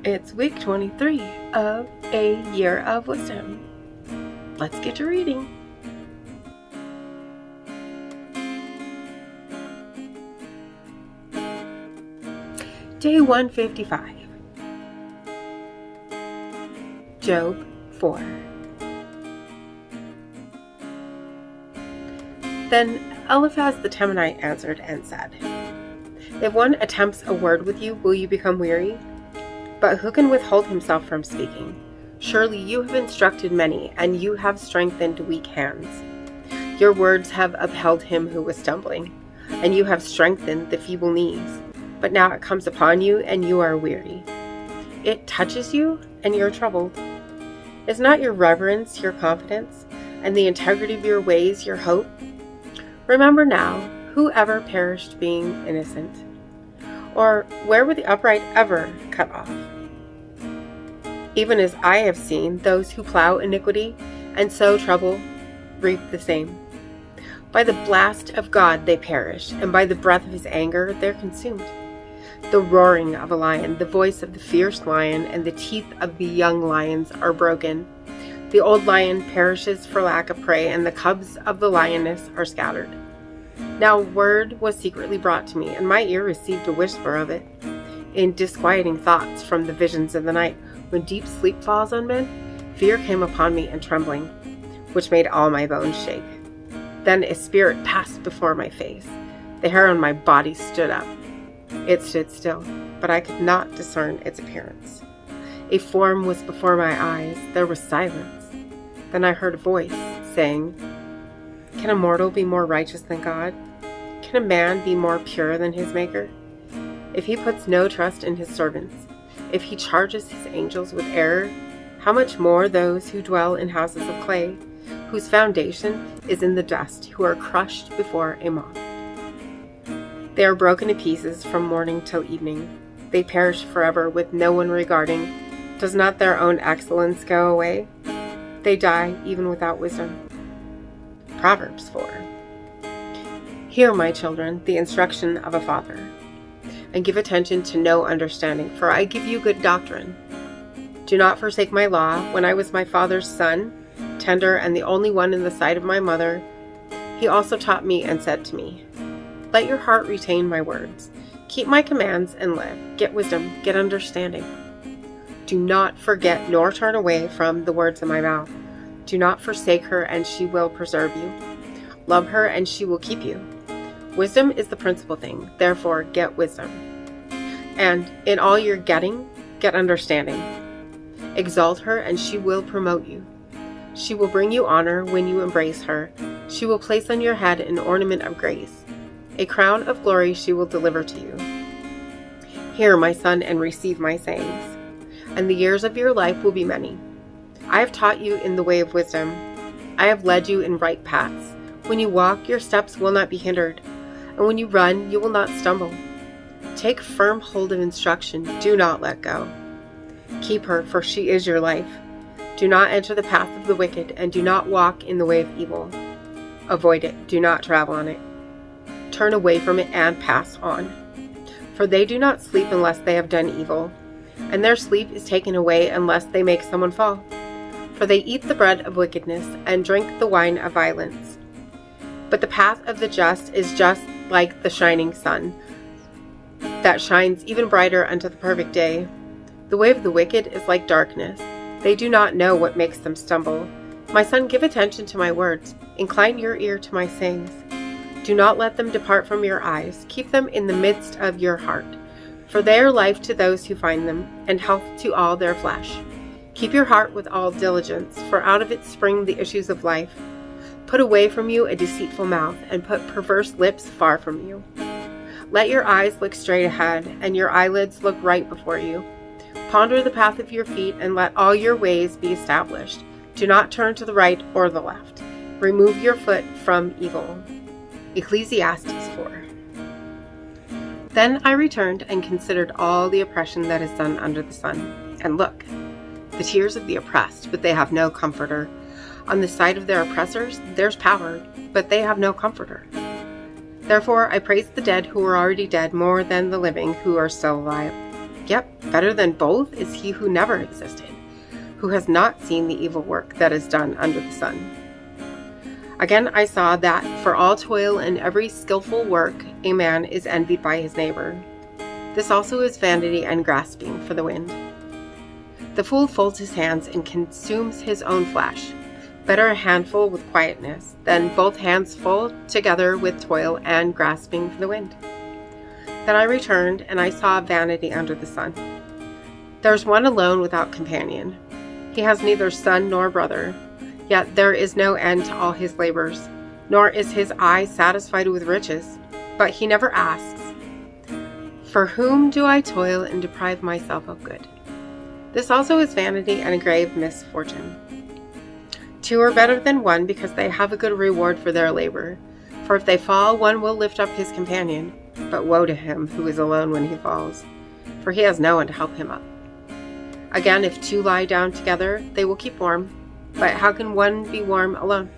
It's week 23 of A Year of Wisdom. Let's get to reading. Day 155. Job 4. Then Eliphaz the Temanite answered and said, If one attempts a word with you, will you become weary? But who can withhold himself from speaking? Surely you have instructed many, and you have strengthened weak hands. Your words have upheld him who was stumbling, and you have strengthened the feeble knees. But now it comes upon you, and you are weary. It touches you, and you are troubled. Is not your reverence your confidence, and the integrity of your ways your hope? Remember now, who ever perished being innocent? Or where were the upright ever cut off? Even as I have seen, those who plow iniquity and sow trouble reap the same. By the blast of God they perish, and by the breath of his anger they're consumed. The roaring of a lion, the voice of the fierce lion, and the teeth of the young lions are broken. The old lion perishes for lack of prey, and the cubs of the lioness are scattered. Now word was secretly brought to me, and my ear received a whisper of it. In disquieting thoughts from the visions of the night, when deep sleep falls on men, fear came upon me and trembling, which made all my bones shake. Then a spirit passed before my face. The hair on my body stood up. It stood still, but I could not discern its appearance. A form was before my eyes. There was silence. Then I heard a voice saying, Can a mortal be more righteous than God? Can a man be more pure than his Maker? If he puts no trust in his servants, if he charges his angels with error, how much more those who dwell in houses of clay, whose foundation is in the dust, who are crushed before a moth. They are broken to pieces from morning till evening. They perish forever with no one regarding. Does not their own excellence go away? They die even without wisdom. Proverbs 4. Hear, my children, the instruction of a father, and give attention to no understanding, for I give you good doctrine. Do not forsake my law. When I was my father's son, tender and the only one in the sight of my mother, he also taught me and said to me, Let your heart retain my words. Keep my commands and live. Get wisdom, get understanding. Do not forget nor turn away from the words of my mouth. Do not forsake her, and she will preserve you. Love her, and she will keep you. Wisdom is the principal thing, therefore get wisdom. And in all your getting, get understanding. Exalt her, and she will promote you. She will bring you honor when you embrace her. She will place on your head an ornament of grace. A crown of glory she will deliver to you. Hear, my son, and receive my sayings, and the years of your life will be many. I have taught you in the way of wisdom. I have led you in right paths. When you walk, your steps will not be hindered, and when you run, you will not stumble. Take firm hold of instruction. Do not let go. Keep her, for she is your life. Do not enter the path of the wicked, and do not walk in the way of evil. Avoid it. Do not travel on it. Turn away from it and pass on. For they do not sleep unless they have done evil, and their sleep is taken away unless they make someone fall. For they eat the bread of wickedness and drink the wine of violence. But the path of the just is just like the shining sun, that shines even brighter unto the perfect day. The way of the wicked is like darkness. They do not know what makes them stumble. My son, give attention to my words. Incline your ear to my sayings. Do not let them depart from your eyes. Keep them in the midst of your heart. For they are life to those who find them, and health to all their flesh. Keep your heart with all diligence, for out of it spring the issues of life. Put away from you a deceitful mouth, and put perverse lips far from you. Let your eyes look straight ahead, and your eyelids look right before you. Ponder the path of your feet, and let all your ways be established. Do not turn to the right or the left. Remove your foot from evil. Ecclesiastes 4. Then I returned and considered all the oppression that is done under the sun. And look, the tears of the oppressed, but they have no comforter. On the side of their oppressors, there's power, but they have no comforter. Therefore I praise the dead who are already dead more than the living who are still alive. Yet better than both is he who never existed, who has not seen the evil work that is done under the sun. Again I saw that for all toil and every skillful work a man is envied by his neighbor. This also is vanity and grasping for the wind. The fool folds his hands and consumes his own flesh. Better a handful with quietness than both hands full together with toil and grasping for the wind. Then I returned, and I saw vanity under the sun. There is one alone without companion. He has neither son nor brother, yet there is no end to all his labors, nor is his eye satisfied with riches. But he never asks, "For whom do I toil and deprive myself of good?" This also is vanity and a grave misfortune. Two are better than one because they have a good reward for their labor. For if they fall, one will lift up his companion. But woe to him who is alone when he falls, for he has no one to help him up. Again, if two lie down together, they will keep warm. But how can one be warm alone?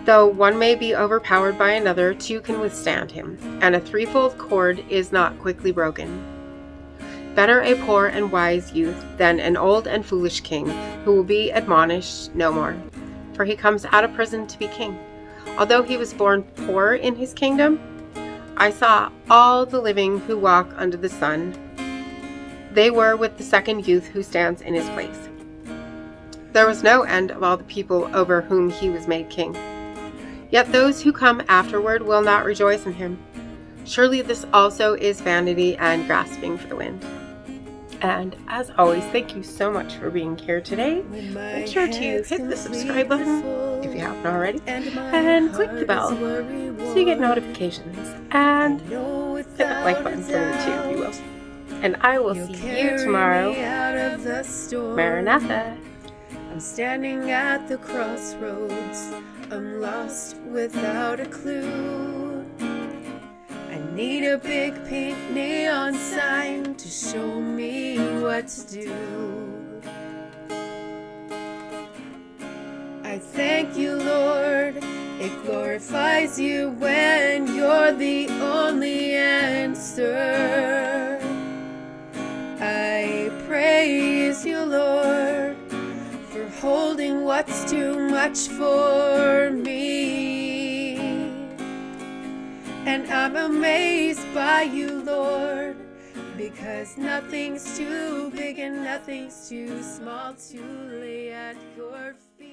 Though one may be overpowered by another, two can withstand him, and a threefold cord is not quickly broken. Better a poor and wise youth than an old and foolish king, who will be admonished no more. For he comes out of prison to be king. Although he was born poor in his kingdom, I saw all the living who walk under the sun. They were with the second youth who stands in his place. There was no end of all the people over whom he was made king. Yet those who come afterward will not rejoice in him. Surely this also is vanity and grasping for the wind. And as always, thank you so much for being here today. Make sure to hit the subscribe button if you haven't already, and click the bell so you get notifications, and hit that like button for me too if you will. And I will see you tomorrow. Maranatha. I'm standing at the crossroads. I'm lost without a clue. I need a big pink neon sign to show me what to do. I thank you, Lord. It glorifies you when you're the only answer. I praise you, Lord, for holding what's too much for me. And I'm amazed by you, Lord, because nothing's too big and nothing's too small to lay at your feet.